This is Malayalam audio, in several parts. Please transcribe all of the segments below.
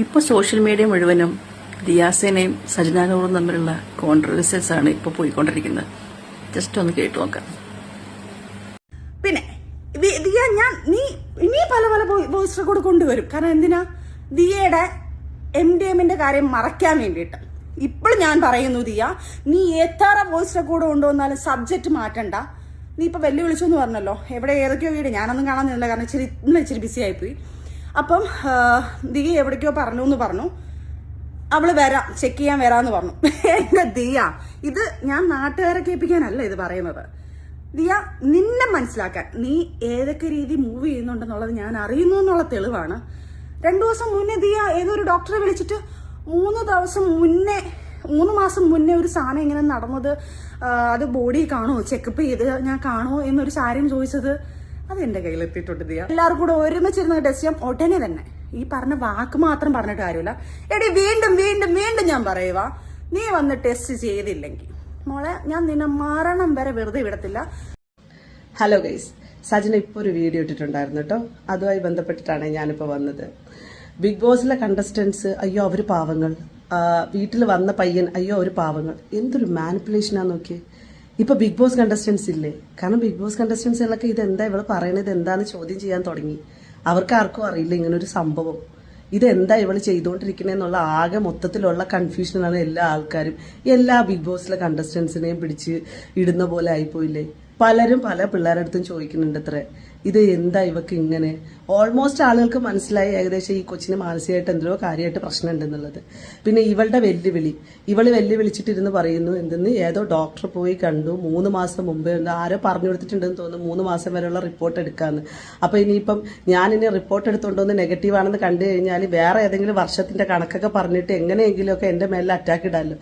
ഇപ്പോൾ സോഷ്യൽ മീഡിയ മുഴുവനും ദിയാസേനയും സജന നൂറും തമ്മിലുള്ള കോൺട്രവേഴ്സീസ് ആണ് ഇപ്പോൾ പോയിക്കൊണ്ടിരിക്കുന്നത്. ജസ്റ്റ് ഒന്ന് കേട്ടു നോക്കാം. പിന്നെ ദിയ നീ പല പല വോയിസ് റെക്കോർഡ് കൊണ്ടുവരും. കാരണം എന്തിനാ? ദിയയുടെ MDMന്റെ കാര്യം മറയ്ക്കാൻ വേണ്ടിയിട്ട്. ഇപ്പോൾ ഞാൻ പറയുന്നു ദിയ, നീ എത്ര വോയിസ് റെക്കോർഡ് കൊണ്ടുവന്നാലും സബ്ജക്റ്റ് മാറ്റണ്ട. നീ ഇപ്പൊ വെല്ലുവിളിച്ചെന്ന് പറഞ്ഞല്ലോ, എവിടെ ഏതൊക്കെയോ വീട് ഞാനൊന്നും കാണാൻ നിന്നില്ല, കാരണം ഇച്ചിരി ബിസി ആയിപ്പോയി. അപ്പം ദിയ എവിടേക്കോ പറഞ്ഞു എന്ന് പറഞ്ഞു, അവള് വരാം, ചെക്ക് ചെയ്യാൻ വരാന്ന് പറഞ്ഞു. എന്റെ ദിയ, ഇത് ഞാൻ നാട്ടുകാരെ കേൾപ്പിക്കാനല്ല ഇത് പറയുന്നത്. ദിയ, നിന്നെ മനസ്സിലാക്കാൻ, നീ ഏതൊക്കെ രീതി മൂവ് ചെയ്യുന്നുണ്ടെന്നുള്ളത് ഞാൻ അറിയുന്നു എന്നുള്ള തെളിവാണ്. 2 ദിവസം മുന്നേ ദിയ ഏതൊരു ഡോക്ടറെ വിളിച്ചിട്ട് 3 മാസം മുന്നേ ഒരു സാധനം ഇങ്ങനെ നടന്നത്, അത് ബോഡി കാണോ, ചെക്കപ്പ് ചെയ്ത് ഞാൻ കാണോ എന്നൊരു കാര്യം ചോദിച്ചത്, അത് എന്റെ കയ്യിലെത്തിയിട്ടുണ്ട് ദിയ. എല്ലാവർക്കും കൂടെ ഒരുമിച്ചിരുന്ന ടെസ്റ്റ് ചെയ്യാം ഉടനെ തന്നെ. ഈ പറഞ്ഞ വാക്ക് മാത്രം പറഞ്ഞിട്ട് കാര്യമില്ല. എടി വീണ്ടും വീണ്ടും വീണ്ടും ഞാൻ പറയുക, നീ വന്ന് ടെസ്റ്റ് ചെയ്തില്ലെങ്കിൽ മോളെ ഞാൻ നിന്നെ മരണം വരെ വെറുതെ വിടത്തില്ല. ഹലോ ഗൈസ്, സജന ഇപ്പോൾ ഒരു വീഡിയോ ഇട്ടിട്ടുണ്ടായിരുന്നു കേട്ടോ. അതുമായി ബന്ധപ്പെട്ടിട്ടാണ് ഞാനിപ്പോൾ വന്നത്. ബിഗ് ബോസിലെ കണ്ടസ്റ്റൻസ്, അയ്യോ അവർ പാവങ്ങൾ, വീട്ടിൽ വന്ന പയ്യൻ, അയ്യോ അവർ പാവങ്ങൾ. എന്തൊരു മാനിപ്പുലേഷനാന്ന് നോക്കിയേ. ഇപ്പൊ ബിഗ് ബോസ് കണ്ടസ്റ്റൻസ് ഇല്ലേ? കാരണം ബിഗ് ബോസ് കണ്ടസ്റ്റൻസുകളൊക്കെ ഇതെന്താ ഇവള് പറയണത് എന്താന്ന് ചോദ്യം ചെയ്യാൻ തുടങ്ങി. അവർക്ക് ആർക്കും അറിയില്ല ഇങ്ങനൊരു സംഭവം. ഇതെന്താ ഇവള് ചെയ്തുകൊണ്ടിരിക്കണെന്നുള്ള ആകെ മൊത്തത്തിലുള്ള കൺഫ്യൂഷനാണ് എല്ലാ ആൾക്കാരും. എല്ലാ ബിഗ് ബോസിലെ കണ്ടസ്റ്റൻസിനെയും പിടിച്ച് ഇടുന്ന പോലെ ആയിപ്പോയില്ലേ? പലരും പല പിള്ളേരുടെ അടുത്തും ചോദിക്കുന്നുണ്ട് അത്ര, ഇത് എന്താ ഇവക്ക് ഇങ്ങനെ. ഓൾമോസ്റ്റ് ആളുകൾക്ക് മനസ്സിലായി ഏകദേശം ഈ കൊച്ചിന് മാനസികമായിട്ട് എന്തോ കാര്യമായിട്ട് പ്രശ്നം ഉണ്ടെന്നുള്ളത്. പിന്നെ ഇവളുടെ ഇവള് വെല്ലുവിളിച്ചിട്ടിരുന്ന് പറയുന്നു എന്തെന്ന്, ഏതോ ഡോക്ടർ പോയി കണ്ടു 3 മാസം മുമ്പേ, ആരോ പറഞ്ഞു കൊടുത്തിട്ടുണ്ടെന്ന് തോന്നുന്നു 3 മാസം വരെയുള്ള റിപ്പോർട്ട് എടുക്കാന്ന്. അപ്പൊ ഇനിയിപ്പം ഞാനിനി റിപ്പോർട്ട് എടുത്തോണ്ടോന്ന് നെഗറ്റീവ് ആണെന്ന് കണ്ടു കഴിഞ്ഞാൽ വേറെ ഏതെങ്കിലും വർഷത്തിന്റെ കണക്കൊക്കെ പറഞ്ഞിട്ട് എങ്ങനെയെങ്കിലുമൊക്കെ എന്റെ മേലിൽ അറ്റാക്ക് ഇടാമല്ലോ.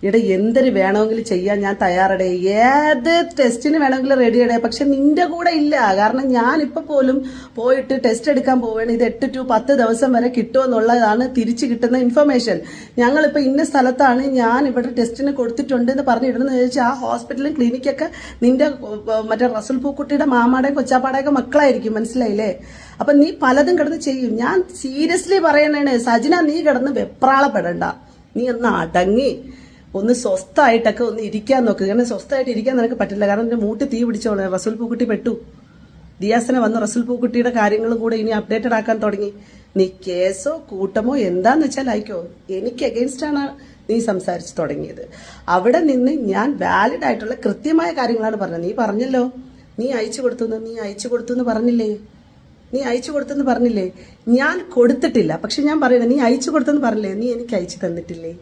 ഇവിടെ എന്തൊരു വേണമെങ്കിലും ചെയ്യാൻ ഞാൻ തയ്യാറടേ, ഏത് ടെസ്റ്റിന് വേണമെങ്കിലും റെഡിയടേ. പക്ഷെ നിന്റെ കൂടെ ഇല്ല. കാരണം ഞാനിപ്പോൾ പോലും പോയിട്ട് ടെസ്റ്റ് എടുക്കാൻ പോവുകയാണ്. ഇത് 8 to 10 ദിവസം വരെ കിട്ടുമെന്നുള്ളതാണ് തിരിച്ചു കിട്ടുന്ന ഇൻഫർമേഷൻ. ഞങ്ങളിപ്പോൾ ഇന്ന സ്ഥലത്താണ്, ഞാൻ ഇവിടെ ടെസ്റ്റിന് കൊടുത്തിട്ടുണ്ട് എന്ന് പറഞ്ഞിടുന്നു ചോദിച്ചാൽ ആ ഹോസ്പിറ്റലും ക്ലിനിക്കൊക്കെ നിന്റെ മറ്റേ റസൽ പൂക്കുട്ടിയുടെ മാമാടെയും കൊച്ചാപ്പാടെയൊക്കെ മക്കളായിരിക്കും. മനസ്സിലായില്ലേ? അപ്പൊ നീ പലതും കിടന്ന് ചെയ്യും. ഞാൻ സീരിയസ്ലി പറയണേ സജിന, നീ കിടന്ന് വെപ്രാളപ്പെടണ്ട. നീ ഒന്ന് അടങ്ങി ഒന്ന് സ്വസ്ഥമായിട്ടൊക്കെ ഒന്ന് ഇരിക്കാൻ നോക്ക്. കാരണം സ്വസ്ഥമായിട്ട് ഇരിക്കാൻ നിനക്ക് പറ്റില്ല. കാരണം എന്റെ മൂട്ടി തീ പിടിച്ചോളെ. റസൂൽ പൂക്കുട്ടി പെട്ടു. ദിയാസന വന്ന് റസൂൽ പൂക്കുട്ടിയുടെ കാര്യങ്ങളും കൂടെ ഇനി അപ്ഡേറ്റഡ് ആക്കാൻ തുടങ്ങി. നീ കേസോ കൂട്ടമോ എന്താന്ന് വെച്ചാൽ അയക്കോ. എനിക്ക് അഗെയിൻസ്റ്റ് ആണ് നീ സംസാരിച്ചു തുടങ്ങിയത്. അവിടെ നിന്ന് ഞാൻ വാലിഡ് ആയിട്ടുള്ള കൃത്യമായ കാര്യങ്ങളാണ് പറഞ്ഞത്. നീ പറഞ്ഞല്ലോ നീ അയച്ചു കൊടുത്തു എന്ന് പറഞ്ഞില്ലേ? നീ അയച്ചു കൊടുത്തെന്ന് പറഞ്ഞില്ലേ? ഞാൻ കൊടുത്തിട്ടില്ല. പക്ഷെ ഞാൻ പറയണേ, നീ അയച്ചു കൊടുത്തെന്ന് പറഞ്ഞില്ലേ? നീ എനിക്ക് അയച്ചു തന്നിട്ടില്ലേ?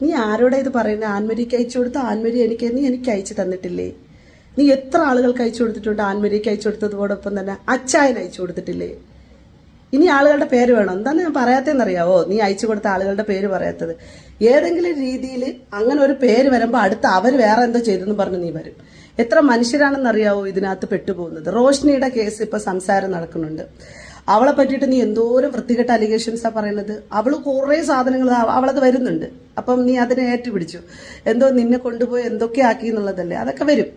നീ ആരോടാ ഇത് പറയുന്നത്? ആൻമരിക്ക് അയച്ചു കൊടുത്ത ആൻമരി നീ എനിക്ക് അയച്ചു തന്നിട്ടില്ലേ? നീ എത്ര ആളുകൾക്ക് അയച്ചു കൊടുത്തിട്ടുണ്ട്? ആൻമരിക്ക് അയച്ചു കൊടുത്തതോടൊപ്പം തന്നെ അച്ചായന് അയച്ചു കൊടുത്തിട്ടില്ലേ? ഇനി ആളുകളുടെ പേര് വേണം. എന്താണ് ഞാൻ പറയാത്തതെന്നറിയാവോ? നീ അയച്ചു കൊടുത്ത ആളുകളുടെ പേര് പറയാത്തത്. ഏതെങ്കിലും രീതിയിൽ അങ്ങനെ ഒരു പേര് വരുമ്പോൾ അടുത്ത് അവർ വേറെ എന്തോ ചെയ്തെന്ന് പറഞ്ഞ് നീ വരും. എത്ര മനുഷ്യരാണെന്നറിയാവോ ഇതിനകത്ത് പെട്ടുപോകുന്നത്? റോഷ്നിയുടെ കേസ് ഇപ്പൊ സംസാരം നടക്കുന്നുണ്ട്. അവളെ പറ്റിയിട്ട് നീ എന്തോരം വൃത്തികെട്ട അലിഗേഷൻസാ പറയുന്നത്. അവള് കുറെ സാധനങ്ങൾ അവളത് വരുന്നുണ്ട്. അപ്പം നീ അതിനെ ഏറ്റുപിടിച്ചു. എന്തോ നിന്നെ കൊണ്ടുപോയി എന്തൊക്കെ ആക്കി എന്നുള്ളതല്ലേ? അതൊക്കെ വരും.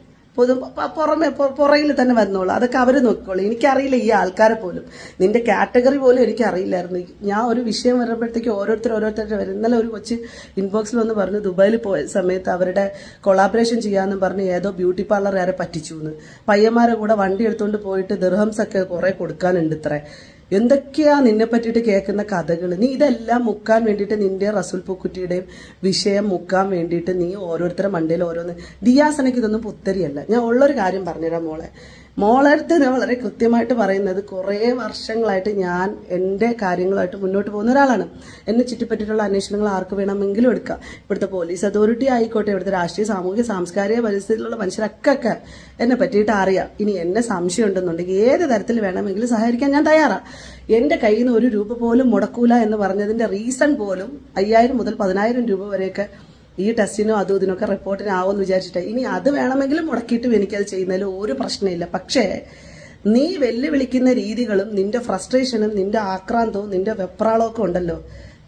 പുറകിൽ തന്നെ വന്നോളൂ. അതൊക്കെ അവര് നോക്കിക്കോളൂ. എനിക്കറിയില്ല ഈ ആൾക്കാരെ പോലും, നിന്റെ കാറ്റഗറി പോലും എനിക്കറിയില്ലായിരുന്നു. ഞാൻ ഒരു വിഷയം വരുമ്പോഴത്തേക്ക് ഓരോരുത്തരുടെ വരും. ഇന്നലെ ഒരു കൊച്ച് ഇൻബോക്സിൽ വന്ന് പറഞ്ഞു ദുബായിൽ പോയ സമയത്ത് അവരുടെ കൊളാബറേഷൻ ചെയ്യാമെന്ന് പറഞ്ഞ് ഏതോ ബ്യൂട്ടി പാർലർ ആരെ പറ്റിച്ചു എന്ന്. പയ്യന്മാരെ കൂടെ വണ്ടി എടുത്തുകൊണ്ട് പോയിട്ട് ദിർഹംസ് ഒക്കെ കുറെ കൊടുക്കാനുണ്ട്. ഇത്ര എന്തൊക്കെയാ നിന്നെ പറ്റിയിട്ട് കേൾക്കുന്ന കഥകൾ. നീ ഇതെല്ലാം മുക്കാൻ വേണ്ടിയിട്ട്, നിന്റെ റസൂൽ പൂക്കുറ്റിയുടെയും വിഷയം മുക്കാൻ വേണ്ടിയിട്ട് നീ ഓരോരുത്തരുടെ മണ്ടയിൽ ഓരോന്ന്. ദിയാസനയ്ക്ക് ഇതൊന്നും പുത്തരിയല്ല. ഞാൻ ഉള്ളൊരു കാര്യം പറഞ്ഞുതരാം മോളെ അടുത്ത് ഞാൻ വളരെ കൃത്യമായിട്ട് പറയുന്നത്, കുറേ വർഷങ്ങളായിട്ട് ഞാൻ എൻ്റെ കാര്യങ്ങളുമായിട്ട് മുന്നോട്ട് പോകുന്ന ഒരാളാണ്. എന്നെ ചുറ്റിപ്പറ്റിയിട്ടുള്ള അന്വേഷണങ്ങൾ ആർക്ക് വേണമെങ്കിലും എടുക്കാം. ഇവിടുത്തെ പോലീസ് അതോറിറ്റി ആയിക്കോട്ടെ, ഇവിടുത്തെ രാഷ്ട്രീയ സാമൂഹിക സാംസ്കാരിക പരിസ്ഥിതിയിലുള്ള മനുഷ്യരൊക്കെ എന്നെ പറ്റിയിട്ട് അറിയാം. ഇനി എന്നെ സംശയം ഉണ്ടെന്നുണ്ടെങ്കിൽ ഏത് തരത്തിൽ വേണമെങ്കിലും സഹകരിക്കാൻ ഞാൻ തയ്യാറാണ്. എന്റെ കയ്യിൽ നിന്ന് 1 രൂപ പോലും മുടക്കൂല എന്ന് പറഞ്ഞതിന്റെ റീസൺ പോലും 5000 മുതൽ 10000 രൂപ വരെയൊക്കെ ഈ ടെസ്റ്റിനോ അതും ഇതിനൊക്കെ റിപ്പോർട്ടിനാവുമെന്ന് വിചാരിച്ചിട്ട്. ഇനി അത് വേണമെങ്കിലും മുടക്കിയിട്ടും എനിക്കത് ചെയ്യുന്നതിൽ ഒരു പ്രശ്നമില്ല. പക്ഷേ നീ വെല്ലുവിളിക്കുന്ന രീതികളും നിന്റെ ഫ്രസ്ട്രേഷനും നിന്റെ ആക്രാന്തവും നിന്റെ വെപ്രാളവും ഒക്കെ ഉണ്ടല്ലോ,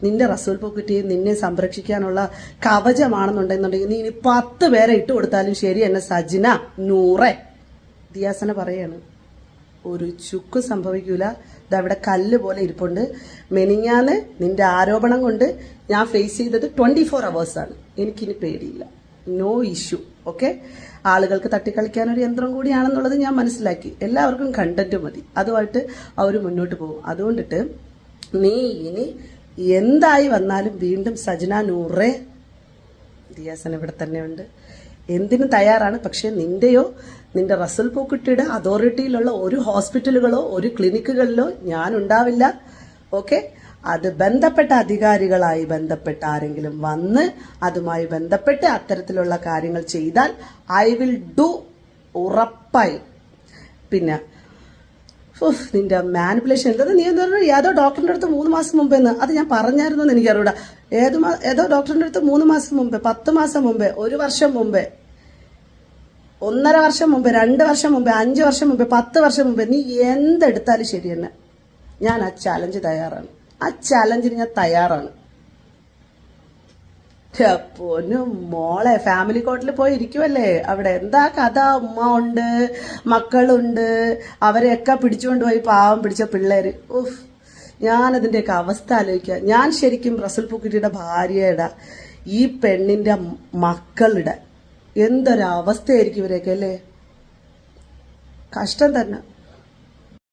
നിന്റെ റസൂൽ പൂക്കുറ്റിയെ നിന്നെ സംരക്ഷിക്കാനുള്ള കവചമാണെന്നുണ്ടെന്നുണ്ടെങ്കിൽ നീ ഇനി 10 പേരെ ഇട്ട് കൊടുത്താലും ശരി. എന്നെ സജിന 100 ദിയാസന പറയാണ്, ഒരു ചുക്ക് സംഭവിക്കൂല. ഇതവിടെ കല്ല് പോലെ ഇരിപ്പുണ്ട്. മെനിഞ്ഞാന്ന് നിന്റെ ആരോപണം കൊണ്ട് ഞാൻ ഫേസ് ചെയ്തത് 24 hours എനിക്കിനി പേടിയില്ല. No issue. ഓക്കെ, ആളുകൾക്ക് തട്ടിക്കളിക്കാൻ ഒരു യന്ത്രം കൂടിയാണെന്നുള്ളത് ഞാൻ മനസ്സിലാക്കി. എല്ലാവർക്കും കണ്ടന്റ് മതി, അതുമായിട്ട് അവർ മുന്നോട്ട് പോകും. അതുകൊണ്ടിട്ട് നീ ഇനി എന്തായി വന്നാലും വീണ്ടും സജന നൂറേ ദിയാസൻ ഇവിടെ തന്നെ ഉണ്ട്, എന്തിനും തയ്യാറാണ്. പക്ഷെ നിന്റെ റസൽ പൂക്കുട്ടിയുടെ അതോറിറ്റിയിലുള്ള ഒരു ഹോസ്പിറ്റലുകളോ ഒരു ക്ലിനിക്കുകളിലോ ഞാൻ ഉണ്ടാവില്ല. ഓക്കെ, അത് ബന്ധപ്പെട്ട അധികാരികളായി ബന്ധപ്പെട്ട ആരെങ്കിലും വന്ന് അതുമായി ബന്ധപ്പെട്ട് അത്തരത്തിലുള്ള കാര്യങ്ങൾ ചെയ്താൽ ഐ വിൽ ഡു, ഉറപ്പായി. പിന്നെ നിന്റെ മാനിപ്പുലേഷൻ എന്താ, നീ എന്താ ഏതോ ഡോക്ടറിന്റെ അടുത്ത് 3 മാസം മുമ്പേന്ന്, അത് ഞാൻ പറഞ്ഞായിരുന്നു എന്ന് എനിക്കറിയൂടാ. ഏതോ ഡോക്ടറിന്റെ അടുത്ത് 3 മാസം മുമ്പേ, 10 മാസം മുമ്പേ, 1 വർഷം മുമ്പേ, 1.5 വർഷം മുമ്പേ, 2 വർഷം മുമ്പേ, 5 വർഷം മുമ്പേ, 10 വർഷം മുമ്പേ, നീ എന്തെടുത്താലും ശരി തന്നെ ഞാൻ ആ ചാലഞ്ച് തയ്യാറാണ്. ആ ചാലഞ്ചിന് ഞാൻ തയ്യാറാണ്. പൊന്നും മോളെ, ഫാമിലി കോർട്ടിൽ പോയി ഇരിക്കുവല്ലേ, അവിടെ എന്താ കഥ? ഉമ്മ ഉണ്ട്, മക്കളുണ്ട്, അവരെയൊക്കെ പിടിച്ചുകൊണ്ട് പോയി, പാവം പിടിച്ച പിള്ളേര്. ഉഫ്, ഞാനതിൻ്റെയൊക്കെ അവസ്ഥ ആലോചിക്കുക. ഞാൻ ശരിക്കും റസൽ പൂക്കുട്ടിയുടെ ഭാര്യയുടെ, ഈ പെണ്ണിന്റെ മക്കളുടെ എന്തൊരവസ്ഥയായിരിക്കും ഇവരെയൊക്കെ അല്ലേ. കഷ്ടം തന്നെ.